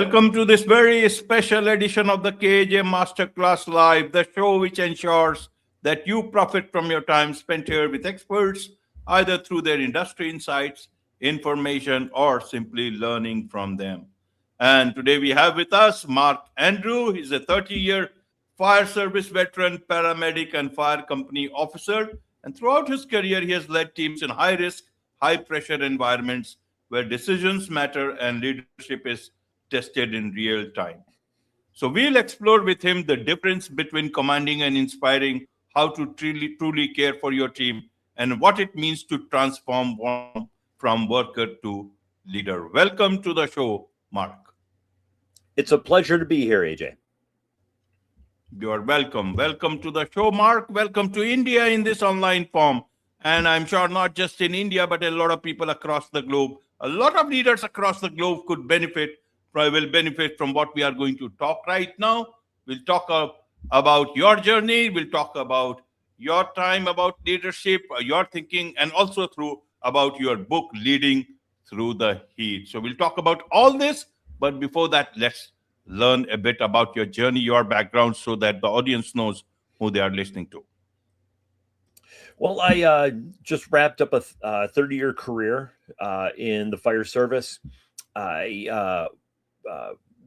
Welcome to this very special edition of the KAJ Masterclass Live, the show which ensures that you profit from your time spent here with experts, either through their industry insights, information, or simply learning from them. And today we have with us Mark Andrew. He's a 30-year fire service veteran, paramedic, and fire company officer. And throughout his career, he has led teams in high risk, high pressure environments where decisions matter and leadership is tested in real time. So we'll explore with him the difference between commanding and inspiring, how to truly care for your team, and what it means to transform from worker to leader. Welcome to the show, Mark. It's a pleasure to be here, AJ. You are welcome. Welcome to the show, Mark. Welcome to India in this online form. And I'm sure not just in India, but a lot of people across the globe, a lot of leaders across the globe will benefit from what we are going to talk right now. We'll talk about your journey. We'll talk about your time, about leadership, your thinking, and also about your book, Leading Through the Heat. So we'll talk about all this. But before that, let's learn a bit about your journey, your background, so that the audience knows who they are listening to. Well, I just wrapped up a 30-year career in the fire service. I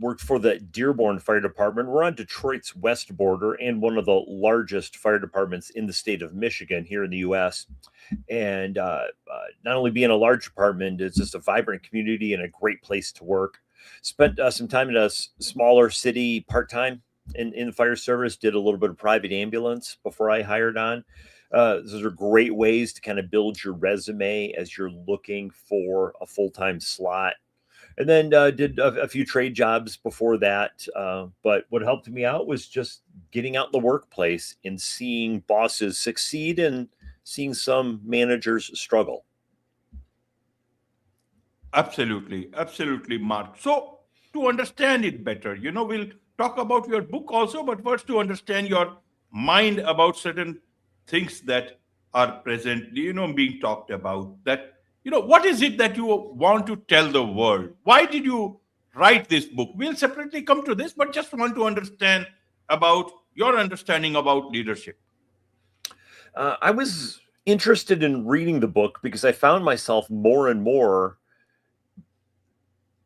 worked for the Dearborn Fire Department. We're on Detroit's west border and one of the largest fire departments in the state of Michigan here in the U.S. And not only being a large department, it's just a vibrant community and a great place to work. Spent some time in a smaller city part-time in the fire service, did a little bit of private ambulance before I hired on. Those are great ways to kind of build your resume as you're looking for a full-time slot. And then did a few trade jobs before that. But what helped me out was just getting out in the workplace and seeing bosses succeed and seeing some managers struggle. Absolutely, Mark. So to understand it better, we'll talk about your book also, but first to understand your mind about certain things that are presently, being talked about. That, what is it that you want to tell the world? Why did you write this book? We'll separately come to this, but just want to understand about your understanding about leadership. I was interested in reading the book because I found myself more and more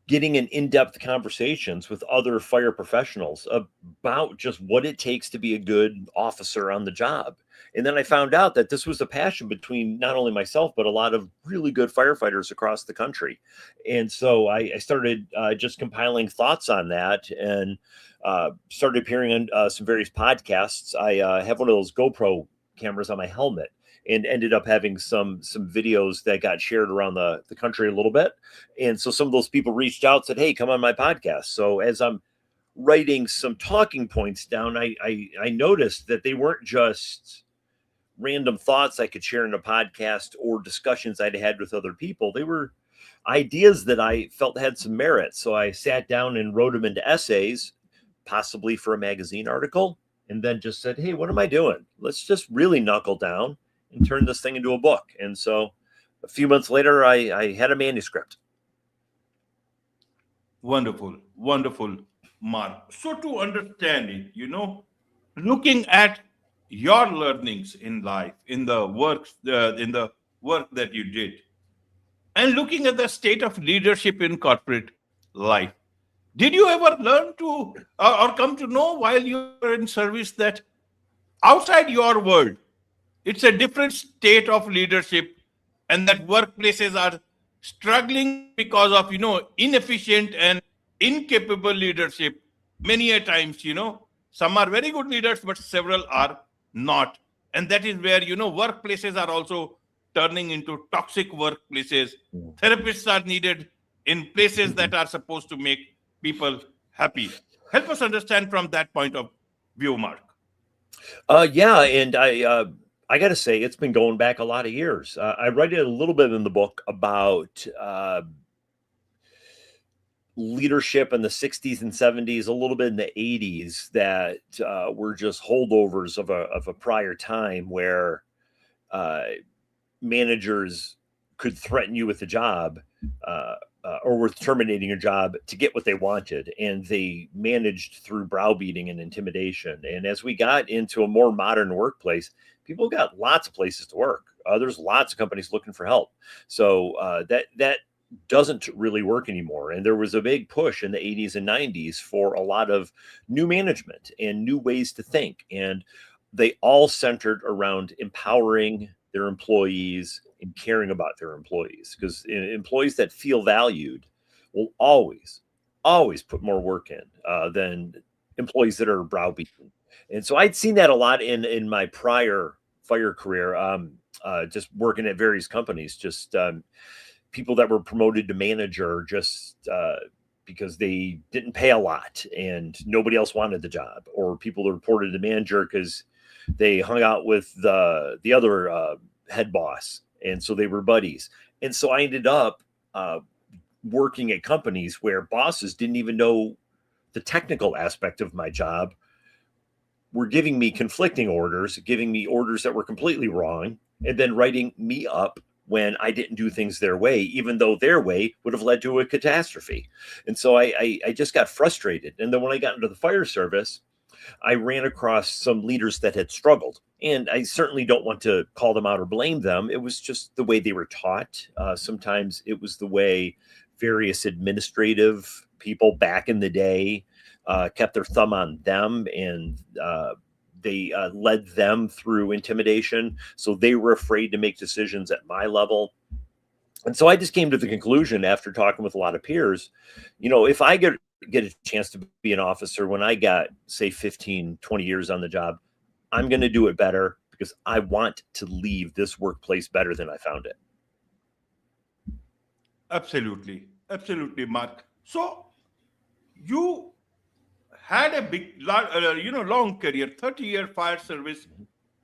getting in in-depth conversations with other fire professionals about just what it takes to be a good officer on the job. And then I found out that this was a passion between not only myself, but a lot of really good firefighters across the country. And so I started just compiling thoughts on that and started appearing on some various podcasts. I have one of those GoPro cameras on my helmet, and ended up having some videos that got shared around the country a little bit. And so some of those people reached out, said, hey, come on my podcast. So as I'm writing some talking points down, I noticed that they weren't just random thoughts I could share in a podcast or discussions I'd had with other people. They were ideas that I felt had some merit. So I sat down and wrote them into essays, possibly for a magazine article, and then just said, hey, what am I doing? Let's just really knuckle down and turn this thing into a book. And so a few months later, I had a manuscript. Wonderful, Mark. So to understand it, looking at your learnings in life, in the work that you did, and looking at the state of leadership in corporate life, did you ever learn to or come to know while you were in service that outside your world, it's a different state of leadership, and that workplaces are struggling because of, inefficient and incapable leadership. Many a times, some are very good leaders, but several are not. And that is where, workplaces are also turning into toxic workplaces. Therapists are needed in places that are supposed to make people happy. Help us understand from that point of view, Mark. Yeah, and I got to say, it's been going back a lot of years. I write it a little bit in the book about leadership in the 60s and 70s, a little bit in the 80s that were just holdovers of a prior time where managers could threaten you with a job or were terminating a job to get what they wanted, and they managed through browbeating and intimidation. And as we got into a more modern workplace, people got lots of places to work. There's lots of companies looking for help. So that doesn't really work anymore. And there was a big push in the 80s and 90s for a lot of new management and new ways to think. And they all centered around empowering their employees and caring about their employees, because employees that feel valued will always put more work in than employees that are browbeaten. And so I'd seen that a lot in my prior fire career, just working at various companies, just people that were promoted to manager just because they didn't pay a lot and nobody else wanted the job, or people that reported to manager because they hung out with the other head boss, and so they were buddies. And so I ended up working at companies where bosses didn't even know the technical aspect of my job, were giving me conflicting orders, giving me orders that were completely wrong, and then writing me up when I didn't do things their way, even though their way would have led to a catastrophe. And so I just got frustrated. And then when I got into the fire service, I ran across some leaders that had struggled. And I certainly don't want to call them out or blame them. It was just the way they were taught. Sometimes it was the way various administrative people back in the day kept their thumb on them, and they led them through intimidation. So they were afraid to make decisions at my level. And so I just came to the conclusion after talking with a lot of peers, if I get a chance to be an officer when I got, say, 15, 20 years on the job, I'm going to do it better because I want to leave this workplace better than I found it. Absolutely, Mark. So you had a long career, 30-year fire service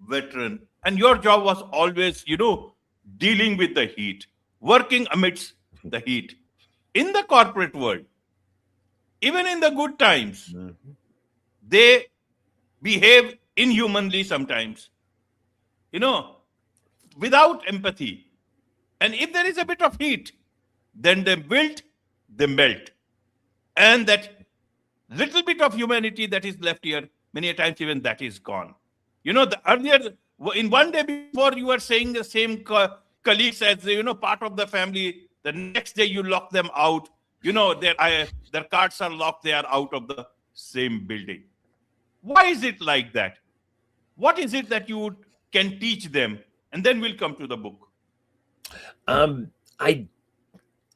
veteran, and your job was always, dealing with the heat, working amidst the heat. In the corporate world, even in the good times, they behave inhumanly sometimes, you know, without empathy. And if there is a bit of heat, then they melt. And that little bit of humanity that is left here, many a times even that is gone. The earlier, in one day before, you were saying the same colleagues as, part of the family. The next day you lock them out. Their cards are locked. They are out of the same building. Why is it like that? What is it that you can teach them? And then we'll come to the book. I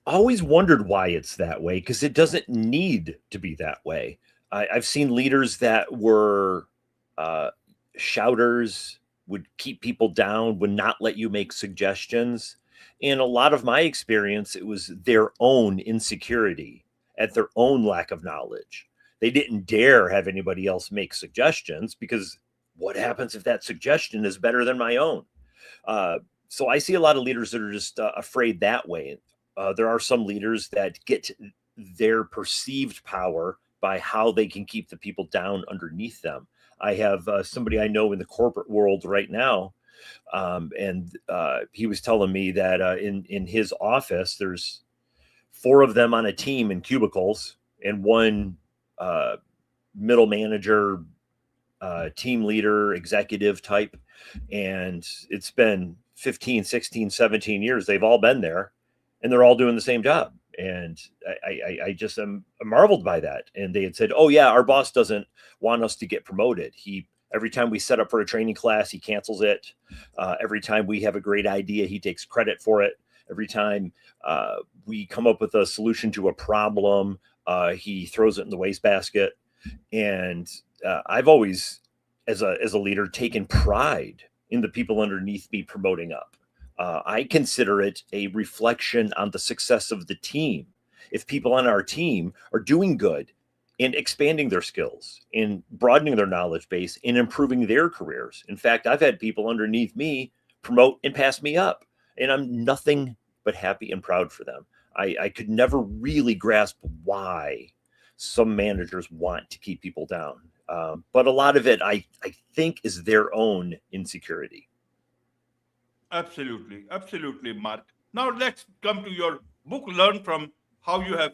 always wondered why it's that way, because it doesn't need to be that way. I've seen leaders that were shouters, would keep people down, would not let you make suggestions. And a lot of my experience, it was their own insecurity at their own lack of knowledge. They didn't dare have anybody else make suggestions, because what happens if that suggestion is better than my own? So I see a lot of leaders that are just afraid that way. There are some leaders that get their perceived power by how they can keep the people down underneath them. I have somebody I know in the corporate world right now, and he was telling me that in his office, there's 4 of them on a team in cubicles, and one middle manager, team leader, executive type. And it's been 15, 16, 17 years. They've all been there, and they're all doing the same job. And I just am marveled by that. And they had said, oh yeah, our boss doesn't want us to get promoted. Every time we set up for a training class, he cancels it. Every time we have a great idea, he takes credit for it. Every time we come up with a solution to a problem, he throws it in the wastebasket. And I've always, as a leader, taken pride in the people underneath me promoting up. I consider it a reflection on the success of the team. If people on our team are doing good and expanding their skills, in broadening their knowledge base, and improving their careers. In fact, I've had people underneath me promote and pass me up, and I'm nothing but happy and proud for them. I could never really grasp why some managers want to keep people down. But a lot of it, I think, is their own insecurity. Absolutely, Mark. Now let's come to your book, Learn from how you have,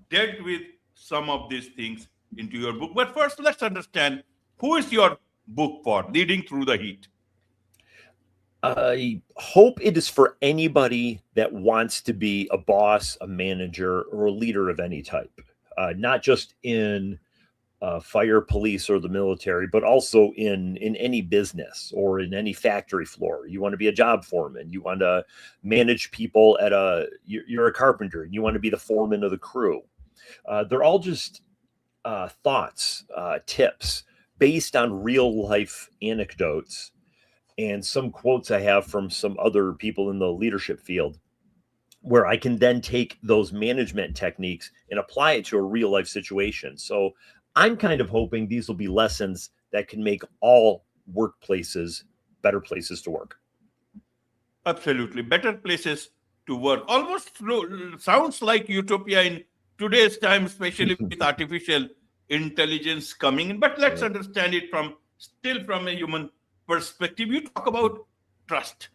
dealt with some of these things into your book. But first, let's understand who is your book for, Leading Through the Heat. I hope it is for anybody that wants to be a boss, a manager, or a leader of any type, not just in fire, police, or the military, but also in any business or in any factory floor. You want to be a job foreman. You want to manage people you're a carpenter and you want to be the foreman of the crew. They're all just thoughts, tips based on real life anecdotes and some quotes I have from some other people in the leadership field, where I can then take those management techniques and apply it to a real life situation. So I'm kind of hoping these will be lessons that can make all workplaces better places to work. Absolutely. Better places to work. Almost sounds like utopia in today's time, especially with artificial intelligence coming in. But let's understand it still from a human perspective. You talk about trust,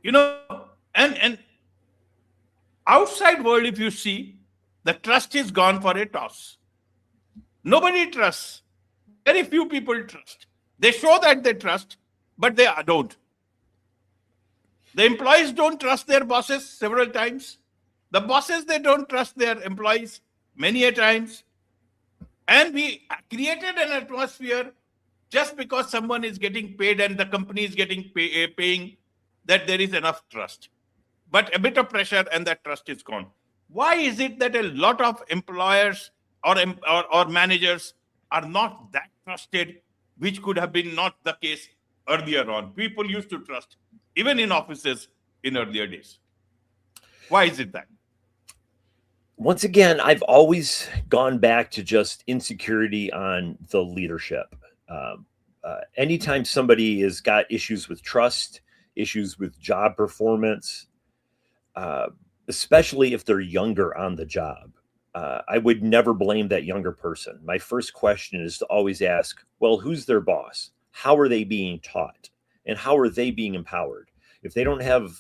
and outside world, if you see, the trust is gone for a toss. Nobody trusts. Very few people trust. They show that they trust, but they don't. The employees don't trust their bosses several times. The bosses, they don't trust their employees many a times. And we created an atmosphere just because someone is getting paid and the company is getting paying, that there is enough trust. But a bit of pressure and that trust is gone. Why is it that a lot of employers or managers are not that trusted, which could have been not the case earlier on? People used to trust, even in offices in earlier days. Why is it that? Once again, I've always gone back to just insecurity on the leadership. Anytime somebody has got issues with trust, issues with job performance, especially if they're younger on the job, I would never blame that younger person. My first question is to always ask, well, who's their boss? How are they being taught? And how are they being empowered? If they don't have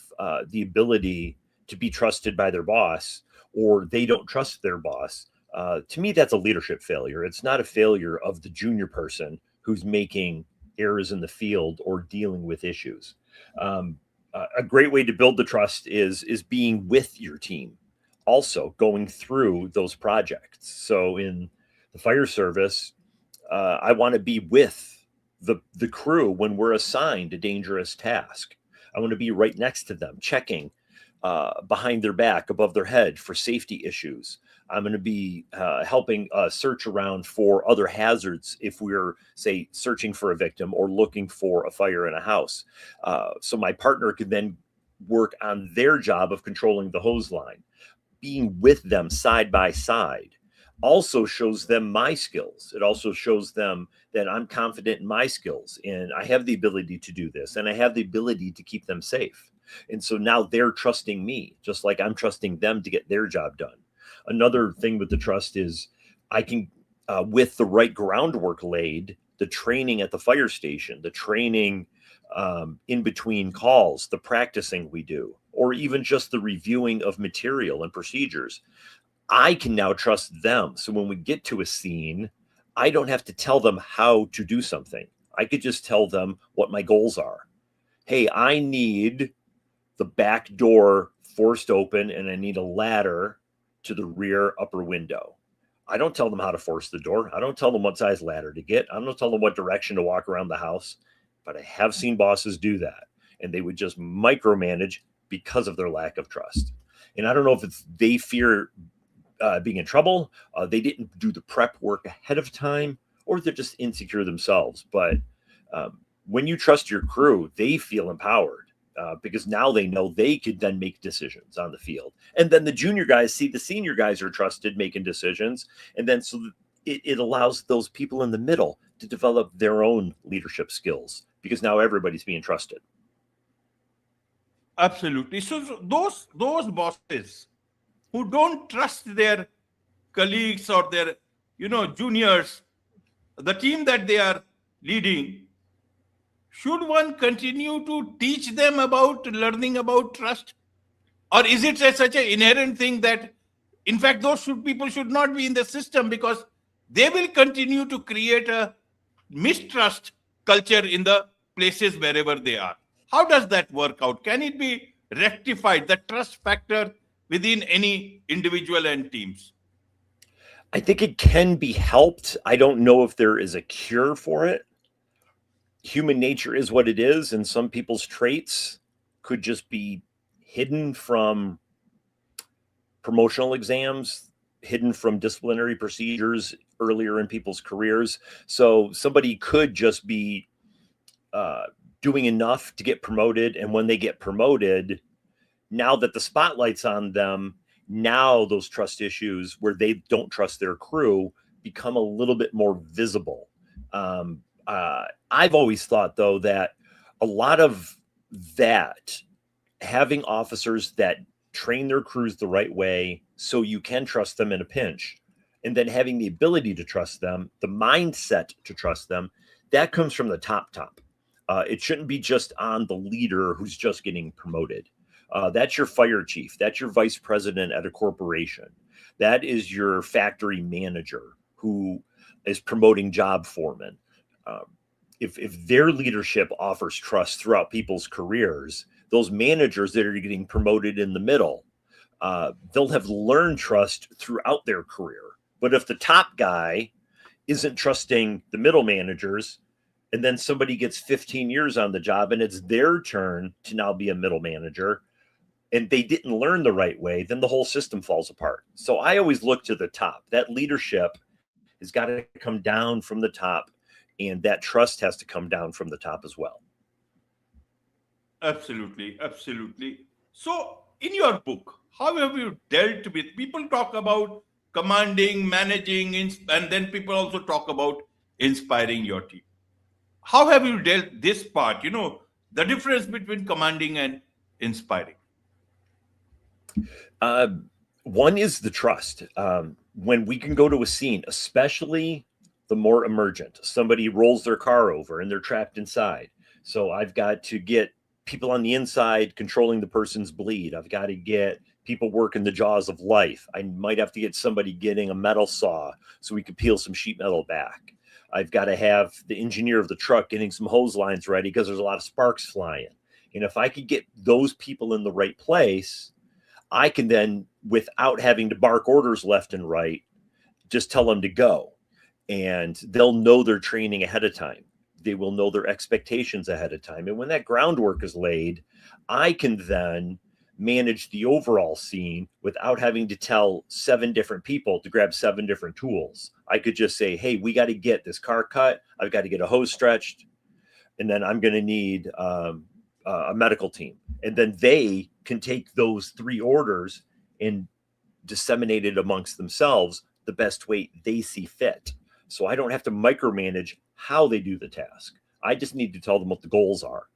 the ability to be trusted by their boss, or they don't trust their boss, to me, that's a leadership failure. It's not a failure of the junior person who's making errors in the field or dealing with issues. A great way to build the trust is being with your team, also going through those projects. So in the fire service, I want to be with the crew when we're assigned a dangerous task. I want to be right next to them, checking behind their back, above their head for safety issues. I'm going to be helping search around for other hazards if we're, say, searching for a victim or looking for a fire in a house. So my partner could then work on their job of controlling the hose line. Being with them side by side also shows them my skills. It also shows them that I'm confident in my skills and I have the ability to do this and I have the ability to keep them safe. And so now they're trusting me, just like I'm trusting them to get their job done. Another thing with the trust is I can, with the right groundwork laid, the training at the fire station, the training in between calls, the practicing we do, or even just the reviewing of material and procedures, I can now trust them. So when we get to a scene, I don't have to tell them how to do something. I could just tell them what my goals are. Hey, I need the back door forced open and I need a ladder to the rear upper window. I don't tell them how to force the door. I don't tell them what size ladder to get. I don't tell them what direction to walk around the house. But I have seen bosses do that. And they would just micromanage because of their lack of trust. And I don't know if it's they fear being in trouble, they didn't do the prep work ahead of time, or they're just insecure themselves. But when you trust your crew, they feel empowered. Because now they know they could then make decisions on the field. And then the junior guys see the senior guys are trusted making decisions. And then so it allows those people in the middle to develop their own leadership skills because now everybody's being trusted. Absolutely. So those bosses who don't trust their colleagues or their, juniors, the team that they are leading, should one continue to teach them about learning about trust? Or is it such an inherent thing that In fact, people should not be in the system, because they will continue to create a mistrust culture in the places wherever they are. How does that work out? Can it be rectified, the trust factor within any individual and teams? I think it can be helped. I don't know if there is a cure for it. Human nature is what it is, and some people's traits could just be hidden from promotional exams, hidden from disciplinary procedures earlier in people's careers. So somebody could just be doing enough to get promoted, and when they get promoted, now that the spotlight's on them, now those trust issues where they don't trust their crew become a little bit more visible. I've always thought, though, that a lot of that, having officers that train their crews the right way so you can trust them in a pinch, and then having the ability to trust them, the mindset to trust them, that comes from the top. It shouldn't be just on the leader who's just getting promoted. That's your fire chief. That's your vice president at a corporation. That is your factory manager who is promoting job foremen. If their leadership offers trust throughout people's careers, those managers that are getting promoted in the middle, they'll have learned trust throughout their career. But if the top guy isn't trusting the middle managers, and then somebody gets 15 years on the job and it's their turn to now be a middle manager, and they didn't learn the right way, then the whole system falls apart. So I always look to the top. That leadership has got to come down from the top, and that trust has to come down from the top as well. Absolutely, absolutely. So, in your book, how have you dealt with people talk about commanding, managing, and then people also talk about inspiring your team? How have you dealt this part? The difference between commanding and inspiring. One is the trust. When we can go to a scene, especially the more emergent, somebody rolls their car over and they're trapped inside. So I've got to get people on the inside controlling the person's bleed. I've got to get people working the jaws of life. I might have to get somebody getting a metal saw so we can peel some sheet metal back. I've got to have the engineer of the truck getting some hose lines ready because there's a lot of sparks flying. And if I could get those people in the right place, I can then, without having to bark orders left and right, just tell them to go. And they'll know their training ahead of time. They will know their expectations ahead of time. And when that groundwork is laid, I can then manage the overall scene without having to tell 7 different people to grab 7 different tools. I could just say, hey, we got to get this car cut. I've got to get a hose stretched. And then I'm going to need a medical team. And then they can take those 3 orders and disseminate it amongst themselves the best way they see fit. So I don't have to micromanage how they do the task. I just need to tell them what the goals are.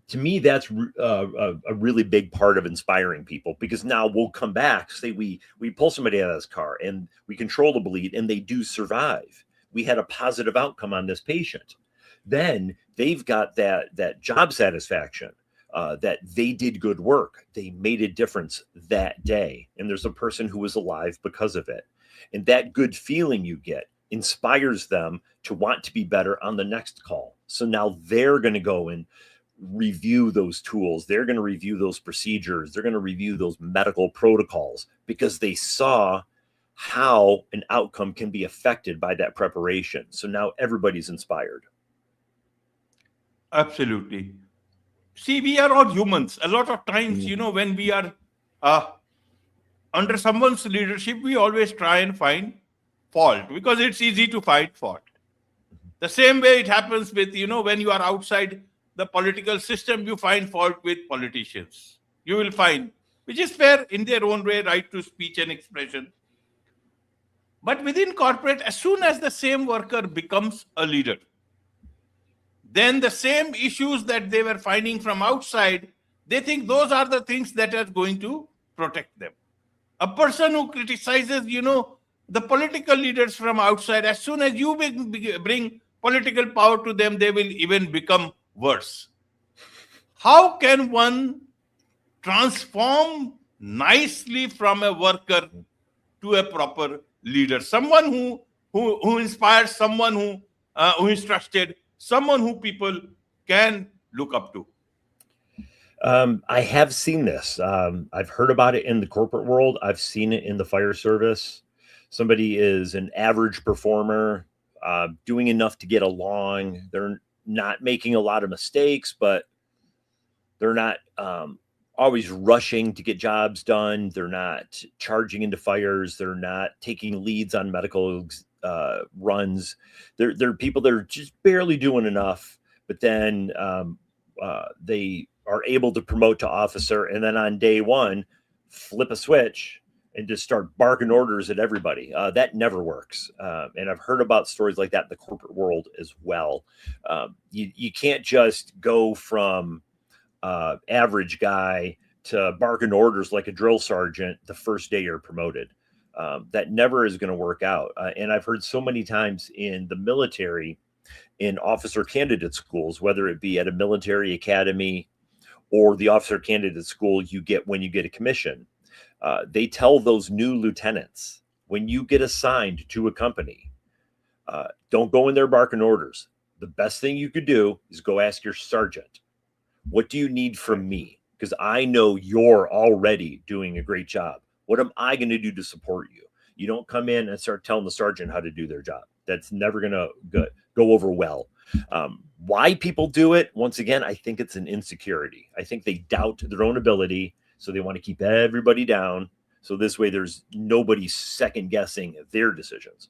To me, that's a really big part of inspiring people, because now we'll come back, say we pull somebody out of this car and we control the bleed and they do survive. We had a positive outcome on this patient. Then they've got that job satisfaction, that they did good work. They made a difference that day. And there's a person who was alive because of it. And that good feeling you get inspires them to want to be better on the next call. So now they're going to go and review those tools. They're going to review those procedures. They're going to review those medical protocols, because they saw how an outcome can be affected by that preparation. So now everybody's inspired. Absolutely. See, we are all humans. A lot of times, when we are under someone's leadership, we always try and find fault, because it's easy to find fault. The same way it happens with, when you are outside the political system, you find fault with politicians. You will find, which is fair in their own way, right to speech and expression. But within corporate, as soon as the same worker becomes a leader, then the same issues that they were finding from outside, they think those are the things that are going to protect them. A person who criticizes, the political leaders from outside, as soon as you bring political power to them, they will even become worse. How can one transform nicely from a worker to a proper leader, someone who inspires, someone who is trusted, someone who people can look up to. I have seen this. I've heard about it in the corporate world. I've seen it in the fire service. Somebody is an average performer, doing enough to get along. They're not making a lot of mistakes, but they're not always rushing to get jobs done. They're not charging into fires. They're not taking leads on medical runs. They're people that are just barely doing enough, but then they are able to promote to officer, and then on day one, flip a switch and just start barking orders at everybody. That never works. And I've heard about stories like that in the corporate world as well. You can't just go from average guy to barking orders like a drill sergeant the first day you're promoted. That never is going to work out. And I've heard so many times in the military, in officer candidate schools, whether it be at a military academy or the officer candidate school you get when you get a commission, they tell those new lieutenants, when you get assigned to a company, don't go in there barking orders. The best thing you could do is go ask your sergeant, what do you need from me? Because I know you're already doing a great job. What am I going to do to support you? You don't come in and start telling the sergeant how to do their job. That's never going to go over well. Why people do it, once again, I think it's an insecurity. I think they doubt their own ability, so they want to keep everybody down. So this way there's nobody second guessing their decisions.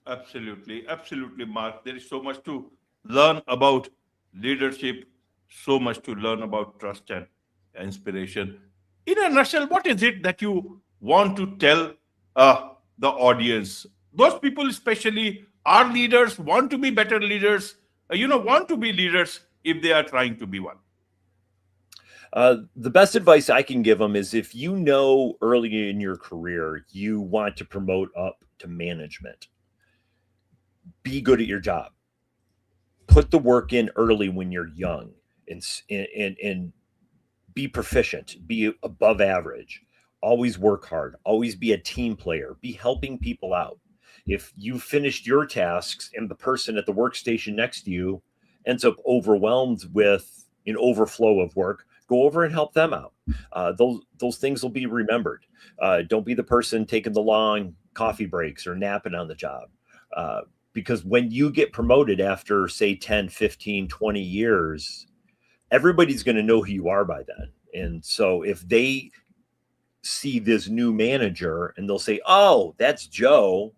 Absolutely, absolutely, Mark. There is so much to learn about leadership, so much to learn about trust and inspiration. In a nutshell, what is it that you want to tell the audience? Those people, especially, are leaders, want to be better leaders, want to be leaders if they are trying to be one. The best advice I can give them is, if you know early in your career you want to promote up to management, be good at your job. Put the work in early when you're young, and be proficient, be above average. Always work hard. Always be a team player. Be helping people out. If you finished your tasks and the person at the workstation next to you ends up overwhelmed with an overflow of work, go over and help them out. Those things will be remembered. Don't be the person taking the long coffee breaks or napping on the job. Because when you get promoted after, say, 10, 15, 20 years, everybody's going to know who you are by then. And so if they see this new manager and they'll say, oh, that's Joe.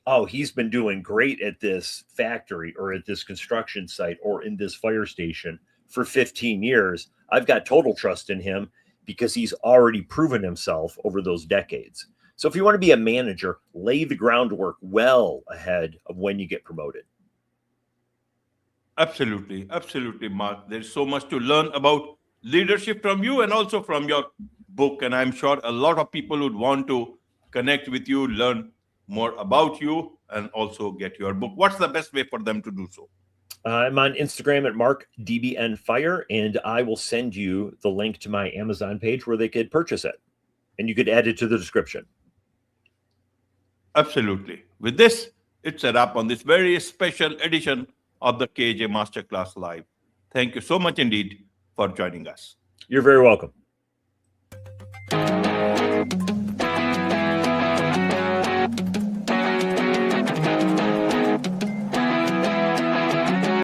Oh, he's been doing great at this factory or at this construction site or in this fire station for 15 years. I've got total trust in him because he's already proven himself over those decades. So if you want to be a manager, lay the groundwork well ahead of when you get promoted. Absolutely, absolutely, Mark. There's so much to learn about leadership from you and also from your book. And I'm sure a lot of people would want to connect with you, learn more about you, and also get your book. What's the best way for them to do so? I'm on Instagram at MarkDBNFire, and I will send you the link to my Amazon page where they could purchase it. And you could add it to the description. Absolutely. With this, it's a wrap on this very special edition of the KAJ Masterclass Live. Thank you so much indeed for joining us. You're very welcome.